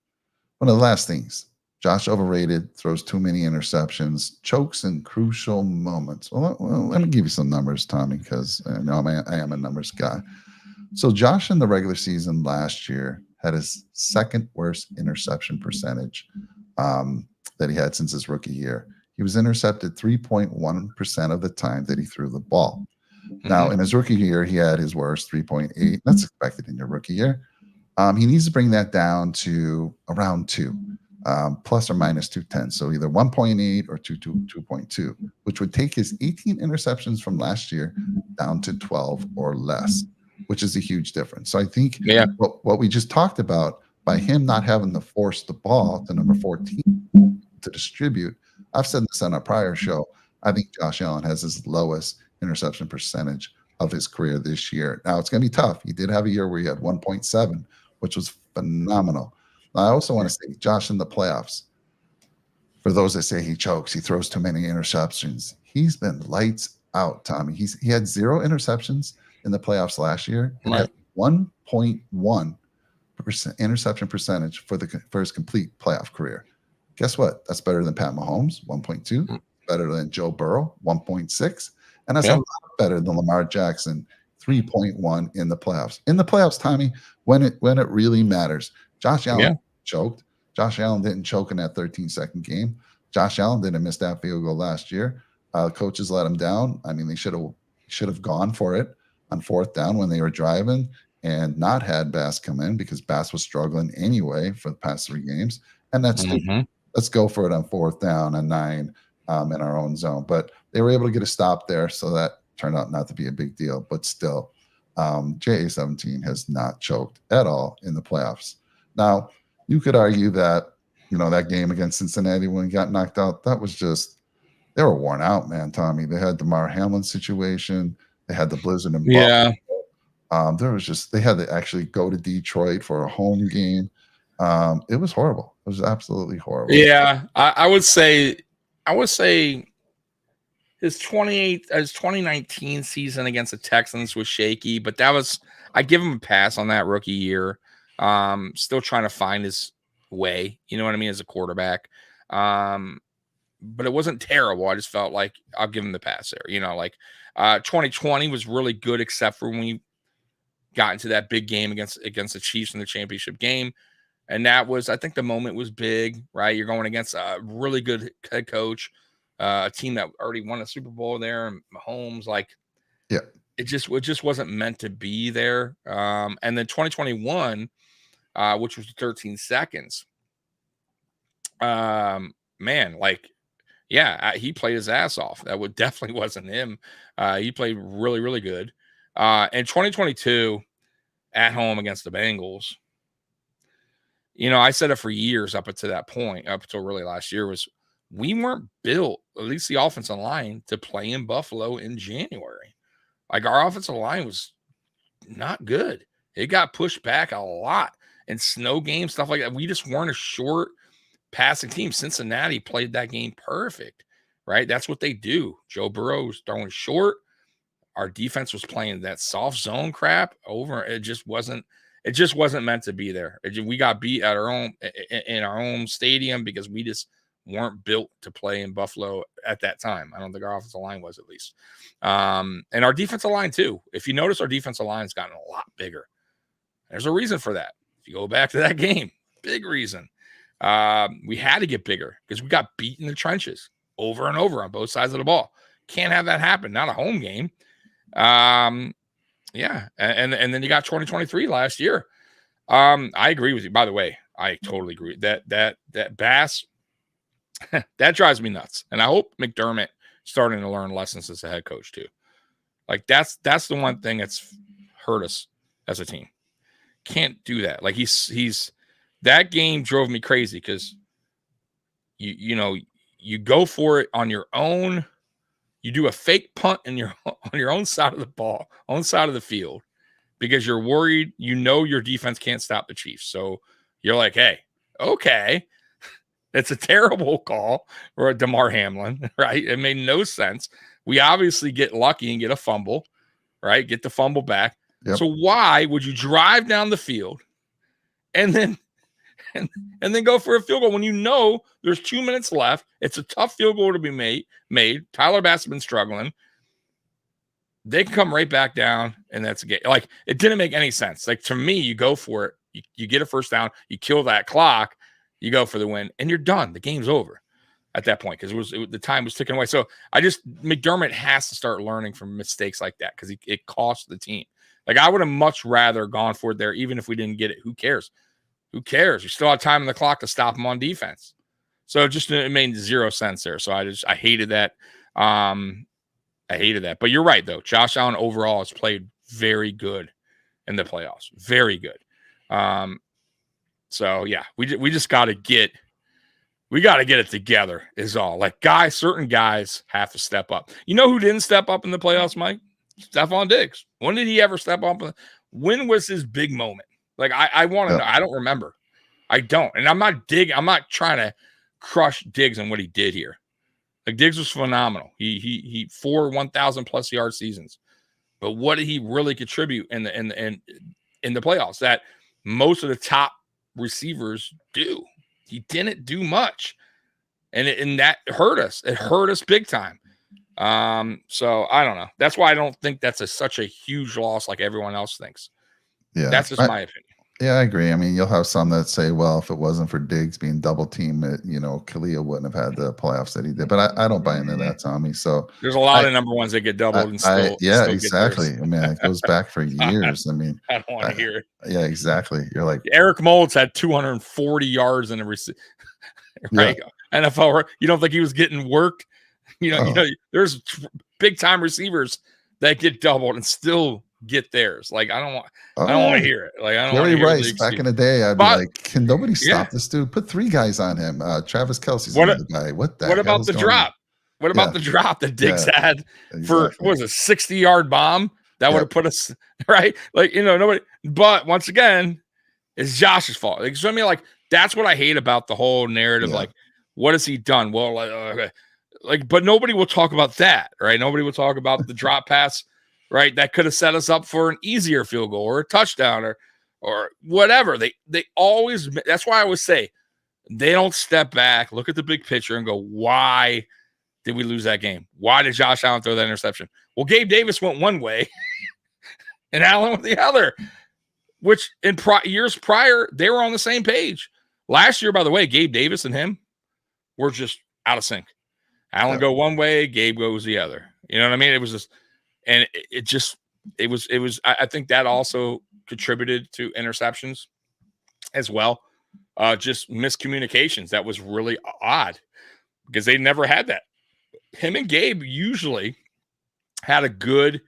one of the last things, Josh overrated, throws too many interceptions, chokes in crucial moments. Well, let me give you some numbers, Tommy, because I am a numbers guy. So Josh in the regular season last year had his second worst interception percentage that he had since his rookie year. He was intercepted 3.1% of the time that he threw the ball. Now, in his rookie year, he had his worst 3.8. That's expected in your rookie year. He needs to bring that down to around 2, plus or minus 210. So either 1.8 or 2.2, which would take his 18 interceptions from last year down to 12 or less, which is a huge difference. So I think Yeah. what we just talked about, by him not having to force the ball to number 14 to distribute, I've said this on a prior show, I think Josh Allen has his lowest interception percentage of his career this year. Now, it's going to be tough. He did have a year where he had 1.7, which was phenomenal. I also want to say, Josh, in the playoffs, for those that say he chokes, he throws too many interceptions, he's been lights out, Tommy. He had 0 interceptions in the playoffs last year and had 1.1% interception percentage for his complete playoff career. Guess what? That's better than Pat Mahomes, 1.2, better than Joe Burrow, 1.6, and that's a lot better than Lamar Jackson, 3.1 in the playoffs. In the playoffs, Tommy, when it really matters, Josh Allen choked. Josh Allen didn't choke in that 13-second game. Josh Allen didn't miss that field goal last year. Coaches let him down. I mean, they should have gone for it on 4th down when they were driving and not had Bass come in, because Bass was struggling anyway for the past 3 games. And that's stupid. Let's go for it on 4th down and 9 in our own zone. But they were able to get a stop there, so that turned out not to be a big deal. But still, JA-17 has not choked at all in the playoffs. Now, you could argue that, that game against Cincinnati when he got knocked out, that was just, they were worn out, man, Tommy. They had the Damar Hamlin situation. They had the blizzard in Buffalo. They had to actually go to Detroit for a home game. It was horrible. It was absolutely horrible. Yeah, I would say his 2019 season against the Texans was shaky, but I give him a pass on that rookie year. Still trying to find his way, you know what I mean, as a quarterback. But it wasn't terrible. I just felt like I'll give him the pass there. 2020 was really good, except for when we got into that big game against the Chiefs in the championship game. And that was, I think the moment was big, right? You're going against a really good head coach, a team that already won a Super Bowl there, and Mahomes, it just wasn't meant to be there. And then 2021, which was 13 seconds. He played his ass off. That definitely wasn't him. He played really, really good. And 2022 at home against the Bengals, I said it for years up until that point, up until really last year, was we weren't built, at least the offensive line, to play in Buffalo in January. Like, our offensive line was not good. It got pushed back a lot in snow games, stuff like that. We just weren't a short passing team. Cincinnati played that game perfect, right? That's what they do. Joe Burrow was throwing short. Our defense was playing that soft zone crap over. It just wasn't meant to be there. We got beat at in our own stadium because we just weren't built to play in Buffalo at that time. I don't think our offensive line was, at least. And our defensive line too. If you notice, our defensive line's gotten a lot bigger. There's a reason for that. If you go back to that game, big reason. We had to get bigger because we got beat in the trenches over and over on both sides of the ball. Can't have that happen. Not a home game. And then you got 2023 last year. I agree with you. By the way, I totally agree that Bass that drives me nuts. And I hope McDermott starting to learn lessons as a head coach too. Like, that's the one thing that's hurt us as a team. Can't do that. Like, he's that game drove me crazy because you go for it on your own. You do a fake punt on your own side of the ball, own side of the field, because you're worried. Your defense can't stop the Chiefs. So you're like, hey, okay, it's a terrible call for a Damar Hamlin, right? It made no sense. We obviously get lucky and get a fumble, right? Get the fumble back. Yep. So why would you drive down the field and then go for a field goal when there's 2 minutes left? It's a tough field goal to be made. Tyler Bass has been struggling. They can come right back down, and that's a game. Like, it didn't make any sense. Like, to me, you go for it. You get a first down. You kill that clock. You go for the win, and you're done. The game's over at that point because the time was ticking away. So McDermott has to start learning from mistakes like that because it cost the team. Like, I would have much rather gone for it there, even if we didn't get it. Who cares? Who cares? You still have time on the clock to stop them on defense. So it made zero sense there. So I hated that. I hated that. But you're right, though. Josh Allen overall has played very good in the playoffs. Very good. So yeah, we just got to get it together is all. Like certain guys have to step up. You know who didn't step up in the playoffs, Mike? Stephon Diggs. When did he ever step up? When was his big moment? Like I want to know. I don't remember. I don't. And I'm not trying to crush Diggs on what he did here. Like Diggs was phenomenal. He 4 1,000+ yard seasons. But what did he really contribute in the playoffs that most of the top receivers do? He didn't do much. And that hurt us. It hurt us big time. So I don't know. That's why I don't think that's such a huge loss like everyone else thinks. Yeah. That's just my opinion. Yeah, I agree. I mean, you'll have some that say, well, if it wasn't for Diggs being double teamed, Khalil wouldn't have had the playoffs that he did. But I don't buy into that, Tommy. So there's a lot of number ones that get doubled and still exactly. I mean, it goes back for years. I mean, I don't want to hear it. Yeah, exactly. You're like Eric Moulds had 240 yards in a right? Yeah. NFL. You don't think he was getting worked? There's big time receivers that get doubled and still get theirs. Like I don't want to hear it. Like I don't Jerry Rice back in the day, I'd be like, can nobody stop this dude? Put 3 guys on him. Travis Kelce's another guy. What about the drop? What about the drop that Diggs had for what was a 60-yard bomb that would have put us right? Like nobody. But once again, it's Josh's fault. Like so I mean, like that's what I hate about the whole narrative. Yeah. Like, what has he done? Well, but nobody will talk about that, right? Nobody will talk about the drop pass. Right, that could have set us up for an easier field goal or a touchdown or whatever. They always. That's why I always say they don't step back, look at the big picture, and go, "Why did we lose that game? Why did Josh Allen throw that interception?" Well, Gabe Davis went one way, and Allen went the other. Which in years prior they were on the same page. Last year, by the way, Gabe Davis and him were just out of sync. Allen go one way, Gabe goes the other. You know what I mean? It was just. And it was. I think that also contributed to interceptions as well. Just miscommunications. That was really odd because they never had that. Him and Gabe usually had a good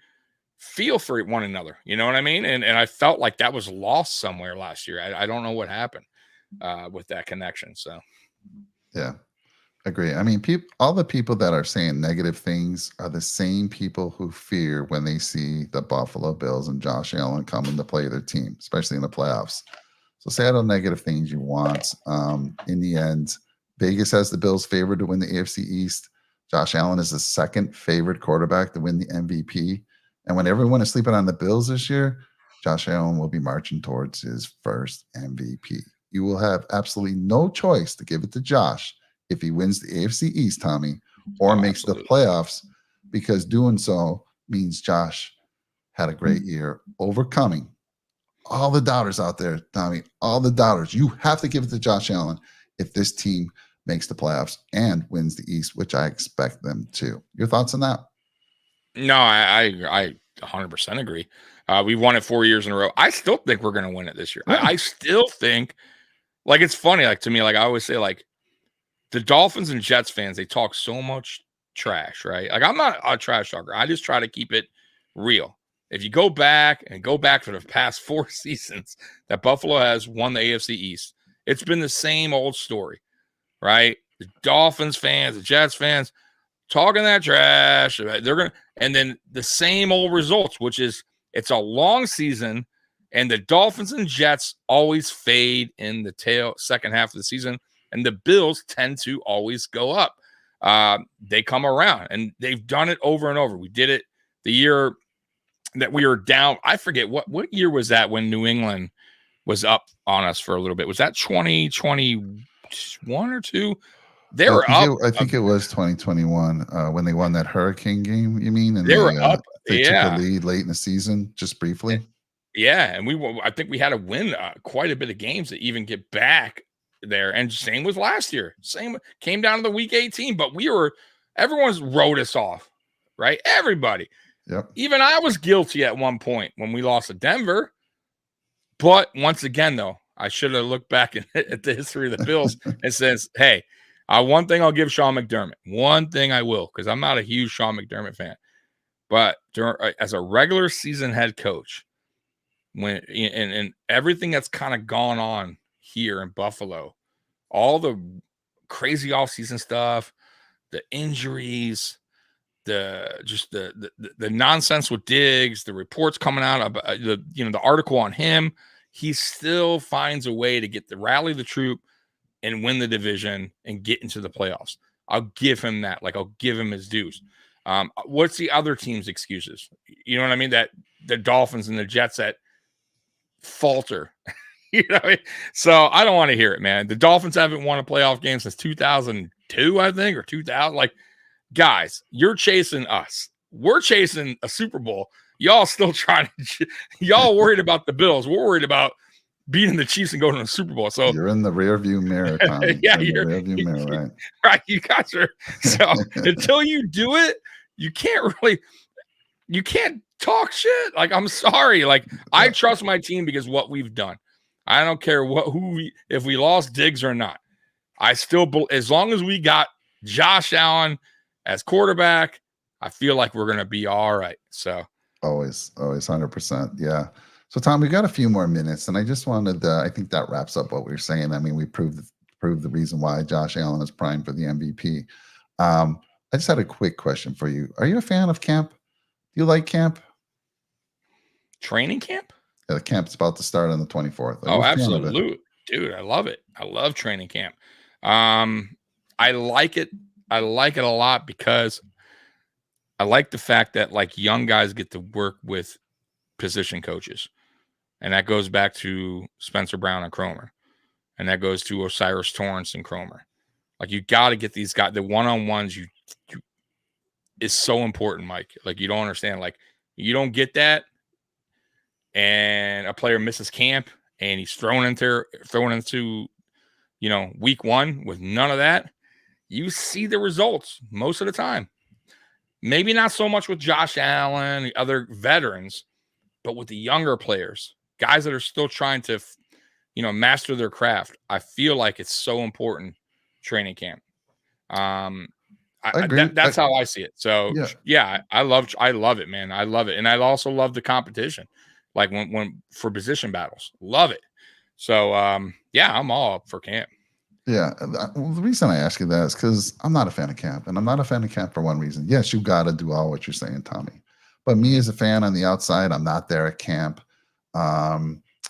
feel for one another. You know what I mean? And I felt like that was lost somewhere last year. I don't know what happened with that connection. So, yeah. Agree. I mean, all the people that are saying negative things are the same people who fear when they see the Buffalo Bills and Josh Allen coming to play their team, especially in the playoffs. So say all the negative things you want. In the end, Vegas has the Bills favored to win the AFC East. Josh Allen is the second favorite quarterback to win the MVP. And when everyone is sleeping on the Bills this year, Josh Allen will be marching towards his first MVP. You will have absolutely no choice to give it to Josh if he wins the AFC East, Tommy, or makes the playoffs, because doing so means Josh had a great year overcoming all the doubters out there, Tommy, all the doubters. You have to give it to Josh Allen if this team makes the playoffs and wins the East, which I expect them to. Your thoughts on that? No, I 100% agree. We won it 4 years in a row. I still think we're going to win it this year. Yeah. I still think, like, it's funny, like, to me, like, I always say, like, the Dolphins and Jets fans, they talk so much trash, right? Like, I'm not a trash talker. I just try to keep it real. If you go back for the past 4 seasons that Buffalo has won the AFC East, it's been the same old story, right? The Dolphins fans, the Jets fans, talking that trash. And then the same old results, which is it's a long season, and the Dolphins and Jets always fade in the second half of the season. And the Bills tend to always go up. They come around, and they've done it over and over. We did it the year that we were down. I forget what year was that when New England was up on us for a little bit. Was that 2021 or 2? They were up. I think it was 2021 when they won that Hurricane game. You mean? And they were up. They took a lead late in the season, just briefly. Yeah, and I think we had to win quite a bit of games to even get back there. And same with last year. Same came down to the week 18, but everyone's wrote us off, right? Everybody. Yep. Even I was guilty at one point when we lost to Denver. But once again, though, I should have looked back at the history of the Bills and says, hey, one thing I'll give Sean McDermott. One thing I will, because I'm not a huge Sean McDermott fan. But as a regular season head coach, and everything that's kind of gone on here in Buffalo, all the crazy offseason stuff, the injuries, the nonsense with Diggs, the reports coming out about the article on him, he still finds a way to rally the troop and win the division and get into the playoffs. I'll give him that. Like, I'll give him his dues. What's the other team's excuses? You know what I mean? That the Dolphins and the Jets that falter. You know what I mean? So I don't want to hear it, man. The Dolphins haven't won a playoff game since 2002, I think, or 2000. Like, guys, you're chasing us. We're chasing a Super Bowl. Y'all still trying to, y'all worried about the Bills. We're worried about beating the Chiefs and going to the Super Bowl. So you're in the rear view mirror, Tommy. Yeah, you're in the rear view mirror, right? Right. You guys are. So until you do it, you can't talk shit. Like, I'm sorry. Like, I trust my team because what we've done. I don't care if we lost Diggs or not. I still, as long as we got Josh Allen as quarterback, I feel like we're going to be all right. So always 100%. Yeah. So Tom, we got a few more minutes, and I just wanted I think that wraps up what we were saying. I mean, we proved the reason why Josh Allen is primed for the MVP. I just had a quick question for you. Are you a fan of camp? Do you like camp? Training camp? Yeah, the camp's about to start on the 24th. Oh, absolutely. Dude, I love it. I love training camp. I like it. I like it a lot because I like the fact that, like, young guys get to work with position coaches. And that goes back to Spencer Brown and Cromer. And that goes to Osiris Torrance and Cromer. Like, you got to get these guys, the one-on-ones is so important, Mike. Like, you don't understand. Like, you don't get that, and a player misses camp and he's thrown into week one with none of that. You see the results most of the time. Maybe not so much with Josh Allen, the other veterans, but with the younger players, guys that are still trying to, master their craft. I feel like it's so important, training camp. I agree. That's how I see it. So yeah, I love it, man. I love it. And I also love the competition. Like, when for position battles, love it. So yeah, I'm all up for camp. Yeah, well, the reason I ask you that is because I'm not a fan of camp, and I'm not a fan of camp for one reason. Yes, you got to do all what you're saying, Tommy. But me as a fan on the outside, I'm not there at camp.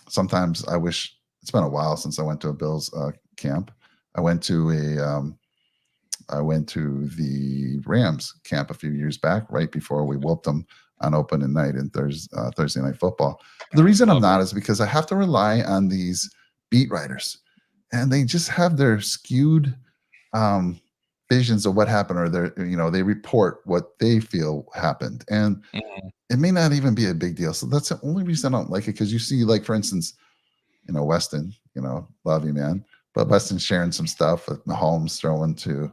Sometimes I wish it's been a while since I went to a Bills camp. I went to the Rams camp a few years back, right before we whooped them on opening night in Thursday Night Football. The reason I'm not is because I have to rely on these beat writers, and they just have their skewed visions of what happened, or they report what they feel happened, and it may not even be a big deal. So that's the only reason I don't like it, because you see, like, for instance, Weston, love you, man, but Weston's sharing some stuff with Mahomes throwing to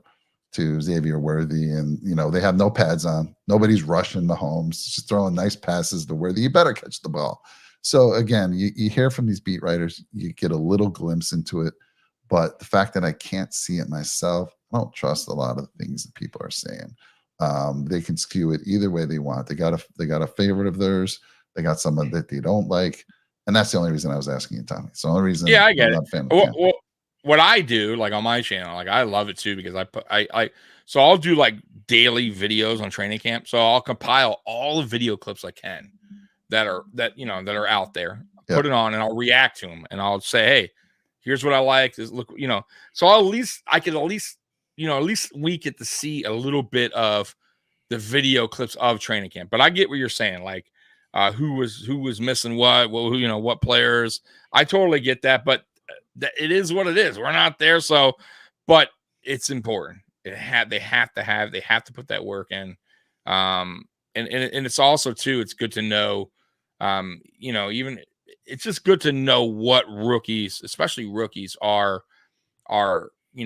Xavier Worthy, and they have no pads on. Nobody's rushing Mahomes, just throwing nice passes to Worthy. You better catch the ball. So again, you hear from these beat writers, you get a little glimpse into it, but the fact that I can't see it myself, I don't trust a lot of the things that people are saying. They can skew it either way they want. They got a favorite of theirs. They got someone that they don't like, and that's the only reason I was asking you, Tommy. It's the only reason. Yeah, I get it. What I do, like, on my channel, like, I love it too, because so I'll do, like, daily videos on training camp. So I'll compile all the video clips I can that are out there, put it on, and I'll react to them, and I'll say, hey, here's what I like. Look, so at least we get to see a little bit of the video clips of training camp. But I get what you're saying, like, who was missing what, what players. I totally get that, but it is what it is. We're not there, so, but it's important. They have to put that work in, and it's also too. It's good to know, even it's just good to know what rookies, especially rookies, are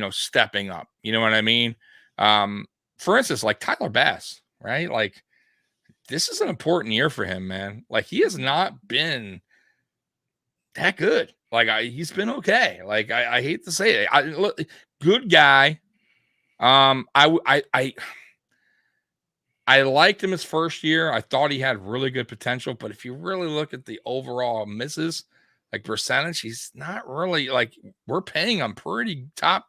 stepping up. You know what I mean? For instance, like Tyler Bass, right? Like, this is an important year for him, man. Like, he has not been that good. Like, he's been okay. Like, I hate to say it. Good guy. I liked him his first year. I thought he had really good potential, but if you really look at the overall misses, like percentage, he's not really like we're paying him pretty top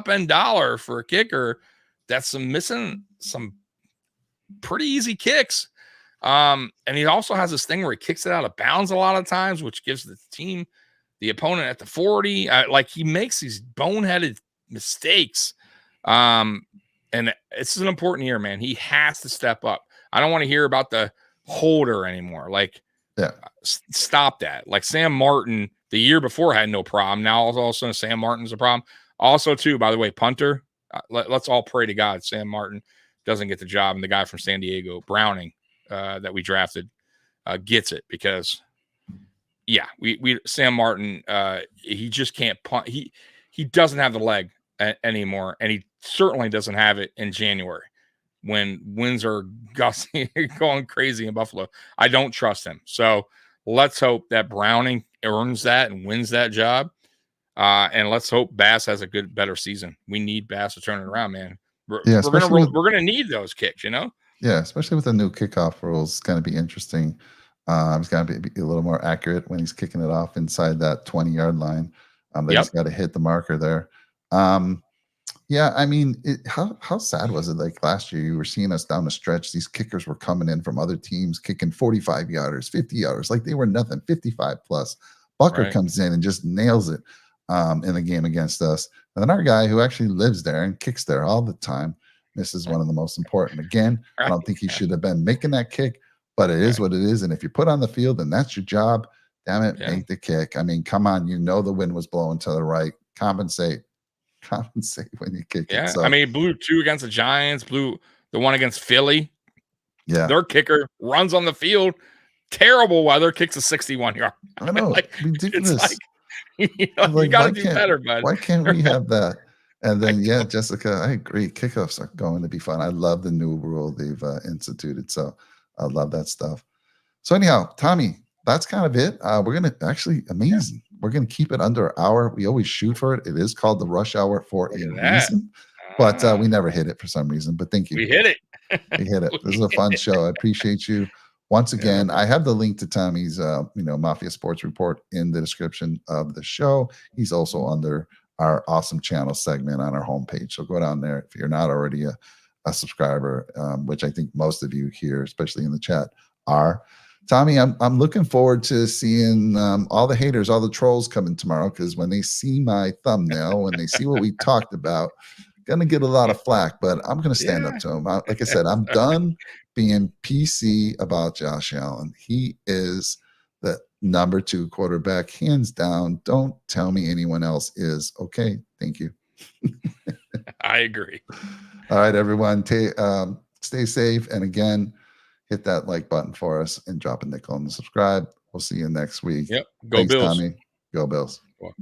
end dollar for a kicker that's missing some pretty easy kicks. And he also has this thing where he kicks it out of bounds a lot of times, which gives the team, the opponent at the 40, like he makes these boneheaded mistakes. And it's an important year, man. He has to step up. I don't want to hear about the holder anymore. Like, Yeah. Stop that. Like Sam Martin, the year before had no problem. Now all of a sudden Sam Martin's a problem. Also, too, by the way, punter. Let's all pray to God Sam Martin doesn't get the job, and the guy from San Diego, Browning, that we drafted, gets it, because yeah, we Sam Martin, he just can't punt. He doesn't have the leg anymore, and he certainly doesn't have it in January when winds are gusting, going crazy in Buffalo. I don't trust him. So let's hope that Browning earns that and wins that job. And let's hope Bass has a better season. We need Bass to turn it around, man. We're gonna need those kicks, you know. Yeah, especially with the new kickoff rules, it's going to be interesting. He's got to be a little more accurate when he's kicking it off inside that 20-yard line. He's got to hit the marker there. Yeah, I mean, how sad was it? Like last year, you were seeing us down the stretch. These kickers were coming in from other teams, kicking 45-yarders, 50-yarders, like they were nothing, 55 plus. Bucker comes in and just nails it in the game against us. And then our guy, who actually lives there and kicks there all the time, misses one of the most important. Again, I don't think he should have been making that kick, but it is what it is. And if you put on the field and that's your job, damn it, make the kick. I mean, come on, you know the wind was blowing to the right. Compensate when you kick it. So, I mean, blew 2 against the Giants, blew the one against Philly. Yeah. Their kicker runs on the field. Terrible weather, kicks a 61-yard. I know. Like, ridiculous. Like, you got to do better, bud. Why can't we have that? And then, Jessica, I agree. Kickoffs are going to be fun. I love the new rule they've instituted. So I love that stuff. So anyhow, Tommy, that's kind of it. We're going to actually, amazing. Yeah. We're going to keep it under an hour. We always shoot for it. It is called the Rush Hour for a reason. But we never hit it for some reason. But thank you. We hit it. We hit it. This is a fun show. I appreciate you. Once again, I have the link to Tommy's, Mafia Sports Report in the description of the show. He's also under our awesome channel segment on our homepage. So go down there if you're not already a subscriber, which I think most of you here, especially in the chat, are. Tommy, I'm looking forward to seeing all the haters, all the trolls coming tomorrow, because when they see my thumbnail, when they see what we talked about, gonna get a lot of flack, but I'm gonna stand up to him. Like I said, I'm done being PC about Josh Allen. He is the number 2 quarterback, hands down. Don't tell me anyone else is. Okay, thank you. I agree. All right, everyone, stay safe, and again, hit that like button for us and drop a nickel and subscribe. We'll see you next week. Yep. Go Thanks, Bills. Tommy. Go Bills. Well.